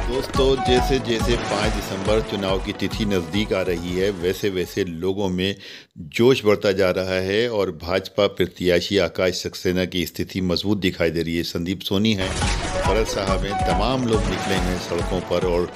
दोस्तों, जैसे जैसे 5 दिसंबर चुनाव की तिथि नज़दीक आ रही है, वैसे वैसे लोगों में जोश बढ़ता जा रहा है और भाजपा प्रत्याशी आकाश सक्सेना की स्थिति मजबूत दिखाई दे रही है। संदीप सोनी हैं, फरद साहब हैं, तमाम लोग निकले हैं सड़कों पर। और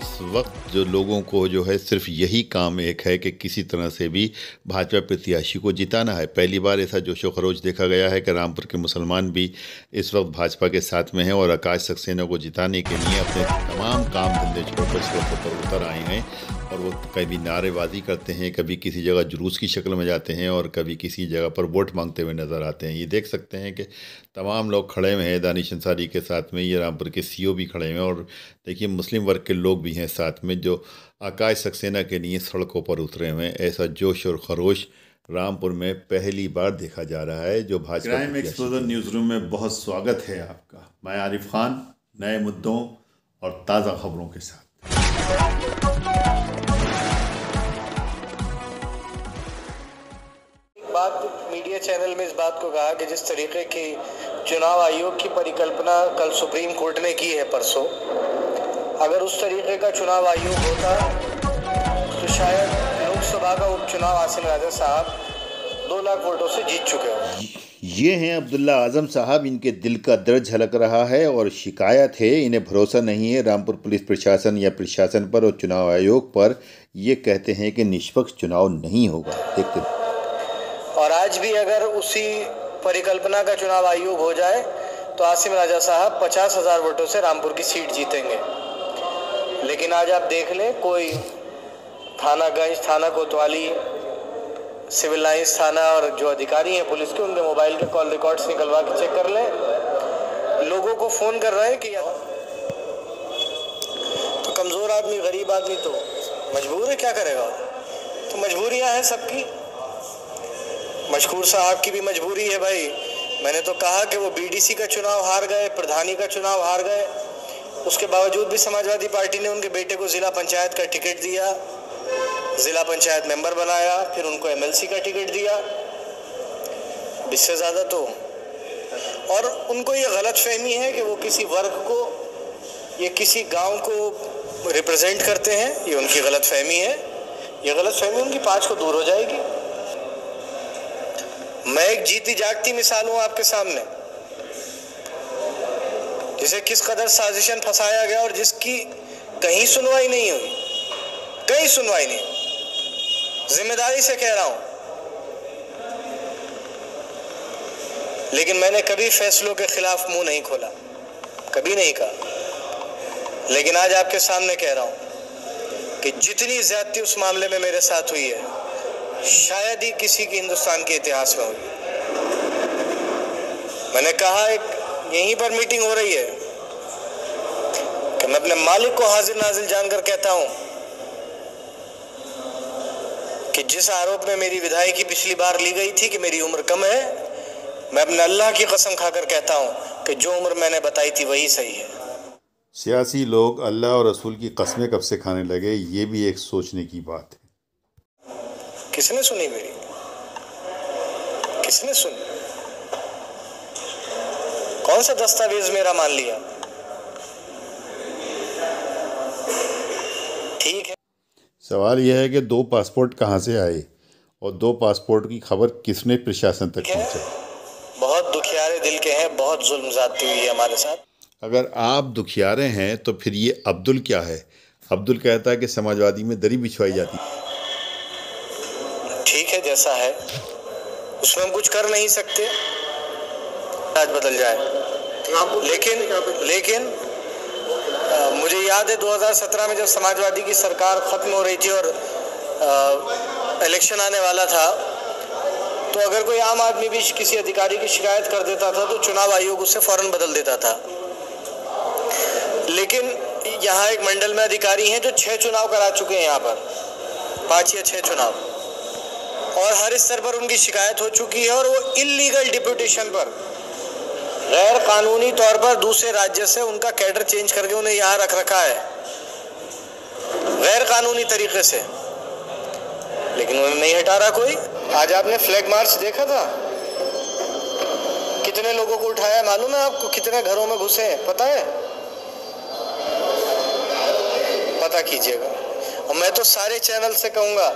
इस वक्त जो लोगों को जो है सिर्फ यही काम एक है कि किसी तरह से भी भाजपा प्रत्याशी को जिताना है। पहली बार ऐसा जोशो खरोश देखा गया है कि रामपुर के मुसलमान भी इस वक्त भाजपा के साथ में हैं और आकाश सक्सेना को जिताने के लिए अपने तमाम काम धंधे छोड़कर सड़कों पर उतर आए हैं। और वो कभी नारेबाजी करते हैं, कभी किसी जगह जुलूस की शक्ल में जाते हैं और कभी किसी जगह पर वोट मांगते हुए नज़र आते हैं। ये देख सकते हैं कि तमाम लोग खड़े हुए हैं दानिश अंसारी के साथ में, ये रामपुर के सीओ भी खड़े हुए हैं और देखिए मुस्लिम वर्ग के लोग भी हैं साथ में जो आकाश सक्सेना के लिए सड़कों पर उतरे हुए हैं। ऐसा जोश और खरोश रामपुर में पहली बार देखा जा रहा है। जो भाजपा क्राइम एक्सप्लोजर न्यूज़ रूम में बहुत स्वागत है आपका। मैं आरिफ खान, नए मुद्दों और ताज़ा खबरों के साथ। बात मीडिया चैनल में इस बात को कहा कि जिस तरीके की चुनाव आयोग की परिकल्पना कल सुप्रीम कोर्ट ने की है परसों, अगर उस तरीके का चुनाव आयोग होता तो शायद लोकसभा का उपचुनाव आसिम राजा साहब 2 लाख वोटों से जीत चुके हो। ये हैं अब्दुल्ला आजम साहब, इनके दिल का दर्द झलक रहा है और शिकायत है, इन्हें भरोसा नहीं है रामपुर पुलिस प्रशासन या प्रशासन पर और चुनाव आयोग पर। ये कहते हैं कि निष्पक्ष चुनाव नहीं होगा। देखते और आज भी अगर उसी परिकल्पना का चुनाव आयोग हो जाए तो आसिम राजा साहब 50,000 वोटों से रामपुर की सीट जीतेंगे। लेकिन आज आप देख लें, कोई थानागंज, थाना कोतवाली, सिविल लाइंस थाना और जो अधिकारी हैं पुलिस के, उनके मोबाइल के कॉल रिकॉर्ड्स निकलवा के चेक कर लें। लोगों को फ़ोन कर रहे हैं कि तो कमज़ोर आदमी, गरीब आदमी तो मजबूर है, क्या करेगा। तो मजबूरियां हैं सबकी। मशकूर साहब की भी मजबूरी है भाई। मैंने तो कहा कि वो बीडीसी का चुनाव हार गए, प्रधानी का चुनाव हार गए, उसके बावजूद भी समाजवादी पार्टी ने उनके बेटे को ज़िला पंचायत का टिकट दिया, ज़िला पंचायत मेंबर बनाया, फिर उनको एमएलसी का टिकट दिया। इससे ज़्यादा तो और उनको ये गलत फहमी है कि वो किसी वर्ग को या किसी गांव को रिप्रेजेंट करते हैं। ये उनकी गलत फहमी है। ये गलत फहमी उनकी 5 को दूर हो जाएगी। मैं एक जीती जागती मिसाल हूँ आपके सामने, जिसे किस कदर साजिशन फंसाया गया और जिसकी कहीं सुनवाई नहीं हुई, कहीं सुनवाई नहीं। जिम्मेदारी से कह रहा हूं, लेकिन मैंने कभी फैसलों के खिलाफ मुंह नहीं खोला, कभी नहीं कहा। लेकिन आज आपके सामने कह रहा हूं कि जितनी ज्यादती उस मामले में मेरे साथ हुई है, शायद ही किसी के हिंदुस्तान के इतिहास में हुई। मैंने कहा, एक यहीं पर मीटिंग हो रही है कि मैं अपने मालिक को हाजिर नाजिर जानकर कहता हूं कि जिस आरोप में मेरी विधायकी पिछली बार ली गई थी कि मेरी उम्र कम है, मैं अपने अल्लाह की कसम खाकर कहता हूं कि जो उम्र मैंने बताई थी वही सही है। सियासी लोग अल्लाह और रसूल की कस्में कब से खाने लगे, ये भी एक सोचने की बात है। किसने सुनी मेरी? किसने सुनी? कौन सा दस्तावेज मेरा मान लिया? ठीक है, सवाल यह है कि 2 पासपोर्ट कहाँ से आए और 2 पासपोर्ट की खबर किसने प्रशासन तक पहुंचाई? बहुत दुखियारे दिल के हैं, बहुत जुल्म ज्यादती हुई है हमारे साथ। अगर आप दुखियारे हैं तो फिर ये अब्दुल क्या है? अब्दुल कहता है कि समाजवादी में दरी बिछवाई जाती है। ठीक है, जैसा है उसमें हम कुछ कर नहीं सकते, आज बदल जाए। लेकिन मुझे याद है 2017 में जब समाजवादी की सरकार खत्म हो रही थी और इलेक्शन आने वाला था, तो अगर कोई आम आदमी भी किसी अधिकारी की शिकायत कर देता था तो चुनाव आयोग उसे फौरन बदल देता था। लेकिन यहाँ एक मंडल में अधिकारी हैं जो 6 चुनाव करा चुके हैं, यहाँ पर 5 या 6 चुनाव, और हर स्तर पर उनकी शिकायत हो चुकी है और वो इल्लीगल डिप्यूटेशन पर, गैर कानूनी तौर पर दूसरे राज्य से उनका कैडर चेंज करके उन्हें यहाँ रख रखा है, गैर कानूनी तरीके से, लेकिन उन्हें नहीं हटा रहा कोई। आज आपने फ्लैग मार्च देखा था, कितने लोगों को उठाया मालूम है आपको? कितने घरों में घुसे हैं पता है? पता कीजिएगा। और मैं तो सारे चैनल से कहूँगा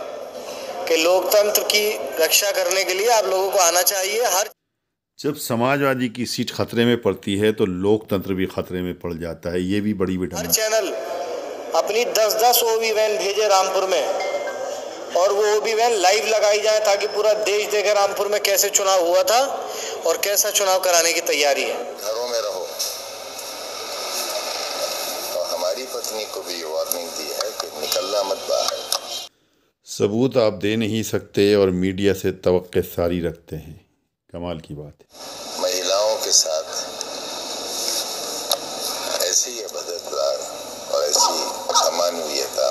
कि लोकतंत्र की रक्षा करने के लिए आप लोगों को आना चाहिए। जब समाजवादी की सीट खतरे में पड़ती है तो लोकतंत्र भी खतरे में पड़ जाता है। ये भी बड़ी हर विडंबना। चैनल अपनी 10-10 ओबी वैन भेजे रामपुर में, और वो ओबी वैन लाइव लगाई जाए ताकि पूरा देश देखे रामपुर में कैसे चुनाव हुआ था और कैसा चुनाव कराने की तैयारी है। घरों में रहो। तो हमारी पत्नी को भी वार्निंग दी है कि निकलना मत बाहर। सबूत आप दे नहीं सकते और मीडिया से तवक्के सारी रखते हैं। कमाल की बात है। महिलाओं के साथ ऐसी अभद्रता और ऐसी अमानवीयता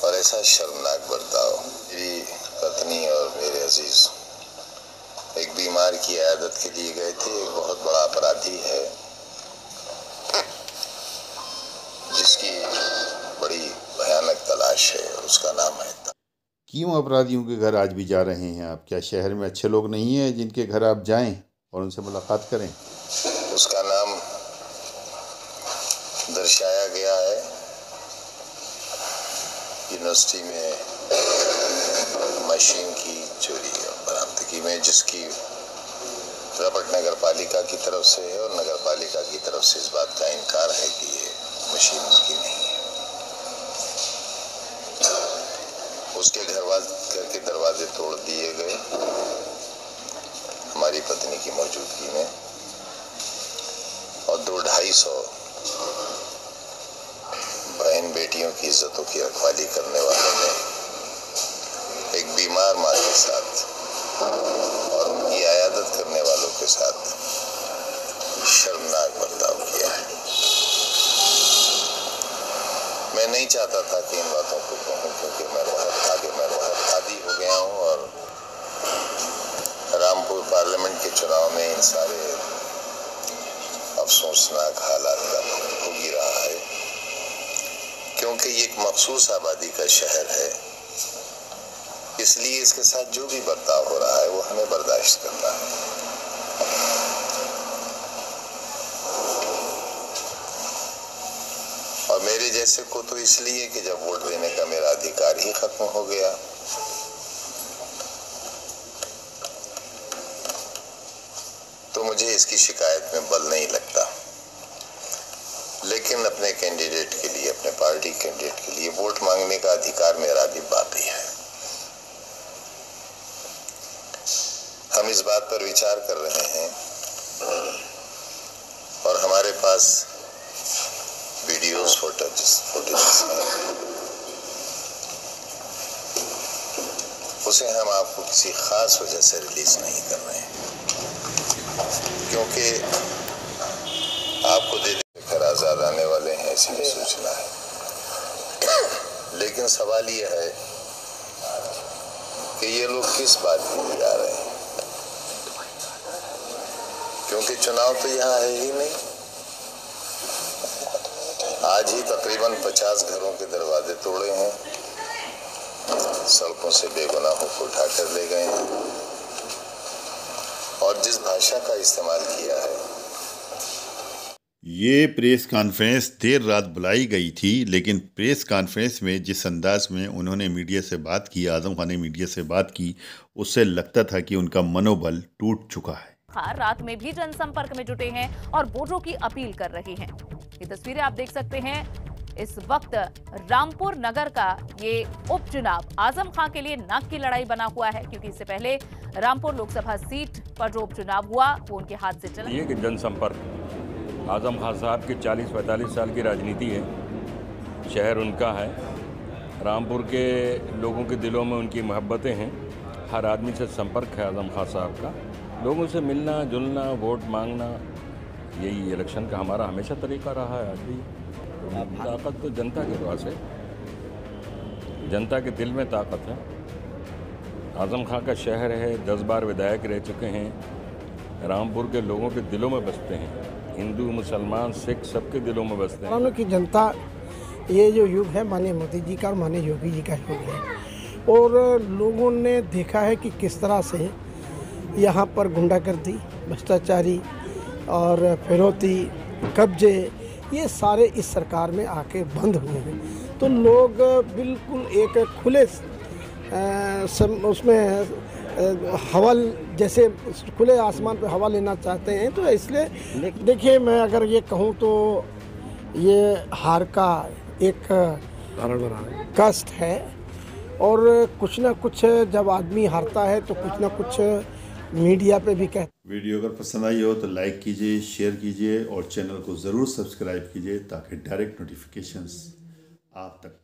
और ऐसा शर्मनाक बर्ताव। मेरी पत्नी और मेरे अजीज एक बीमार की इयादत के लिए गए थे। एक बहुत बड़ा अपराधी है जिसकी बड़ी भयानक तलाश है, उसका नाम है। क्यों अपराधियों के घर आज भी जा रहे हैं आप? क्या शहर में अच्छे लोग नहीं हैं जिनके घर आप जाएं और उनसे मुलाकात करें? उसका नाम दर्शाया गया है यूनिवर्सिटी में मशीन की चोरी और बरामदगी में, जिसकी रपट नगर पालिका की तरफ से है और नगर पालिका की तरफ से इस बात का इनकार है कि ये मशीन उनकी नहीं है। उसके घर के दरवाजे तोड़ दिए गए हमारी पत्नी की मौजूदगी में, और 200-250 बहन बेटियों की इज्जतों की रखवाली करने वालों ने एक बीमार माँ के साथ और उनकी इयादत करने वालों के साथ शर्मनाक बर्ताव किया है। मैं नहीं चाहता था कि इन बातों को कहूँ, क्योंकि मैं बहुत आदी हो गया हूँ और रामपुर पार्लियामेंट के चुनाव में इन सारे अफसोसनाक हालात का भोग ही रहा है, क्योंकि ये एक मखसूस आबादी का शहर है। इसलिए इसके साथ जो भी बर्ताव हो रहा है वो हमें बर्दाश्त करना है। और मेरे जैसे को तो इसलिए कि जब वोट देने का मेरा अधिकार ही खत्म हो गया। तो मुझे इसकी शिकायत में बल नहीं लगता, लेकिन अपने कैंडिडेट के लिए, अपने पार्टी कैंडिडेट के लिए वोट मांगने का अधिकार मेरा भी बाकी है। हम इस बात पर विचार कर रहे हैं और हमारे पास वीडियोस फुटेजेस हैं। उसे हम आपको किसी खास वजह से रिलीज नहीं कर रहे हैं, क्योंकि आपको दे देकर आजाद आने वाले हैं ऐसी भी सूचना है। लेकिन सवाल यह है कि ये लोग किस बात के लिए आ रहे हैं, क्योंकि चुनाव तो यहाँ है ही नहीं। आज ही तकरीबन 50 घरों के दरवाजे तोड़े हैं, सड़कों से बेगुनाहों को उठाकर ले गए हैं, और जिस भाषा का इस्तेमाल किया है। ये प्रेस कॉन्फ्रेंस देर रात बुलाई गई थी, लेकिन प्रेस कॉन्फ्रेंस में जिस अंदाज में उन्होंने मीडिया से बात की, आजम खान ने मीडिया से बात की, उससे लगता था कि उनका मनोबल टूट चुका है। रात में भी जनसंपर्क में जुटे हैं और वोटरों की अपील कर रहे हैं। ये तस्वीरें आप देख सकते हैं। इस वक्त रामपुर नगर का ये उपचुनाव आजम खान के लिए नाक की लड़ाई बना हुआ है, क्योंकि इससे पहले रामपुर लोकसभा सीट पर जो उपचुनाव हुआ वो उनके हाथ से चला। ये कि जनसंपर्क आजम खान साहब की 40-45 साल की राजनीति है, शहर उनका है, रामपुर के लोगों के दिलों में उनकी मोहब्बतें हैं, हर आदमी से संपर्क है आजम खान साहब का, लोगों से मिलना जुलना, वोट मांगना, यही इलेक्शन का हमारा हमेशा तरीका रहा है। आज भी ताकत तो जनता के पास है, जनता के दिल में ताकत है। आजम खान का शहर है, 10 बार विधायक रह चुके हैं, रामपुर के लोगों के दिलों में बसते हैं, हिंदू मुसलमान सिख सबके दिलों में बसते हैं। की जनता, ये जो युग है माननीय मोदी जी का और माननीय योगी जी का युग है, और लोगों ने देखा है कि किस तरह से यहाँ पर गुंडागर्दी, भ्रष्टाचारी और फिरौती, कब्जे, ये सारे इस सरकार में आके बंद हुए हैं। तो लोग बिल्कुल एक खुले उसमें हवा, जैसे खुले आसमान पे हवा लेना चाहते हैं। तो इसलिए देखिए, मैं अगर ये कहूँ तो ये हार का एक कष्ट है, और कुछ ना कुछ जब आदमी हारता है तो कुछ ना कुछ मीडिया पे भी वीडियो अगर पसंद आई हो तो लाइक कीजिए, शेयर कीजिए और चैनल को ज़रूर सब्सक्राइब कीजिए ताकि डायरेक्ट नोटिफिकेशंस आप तक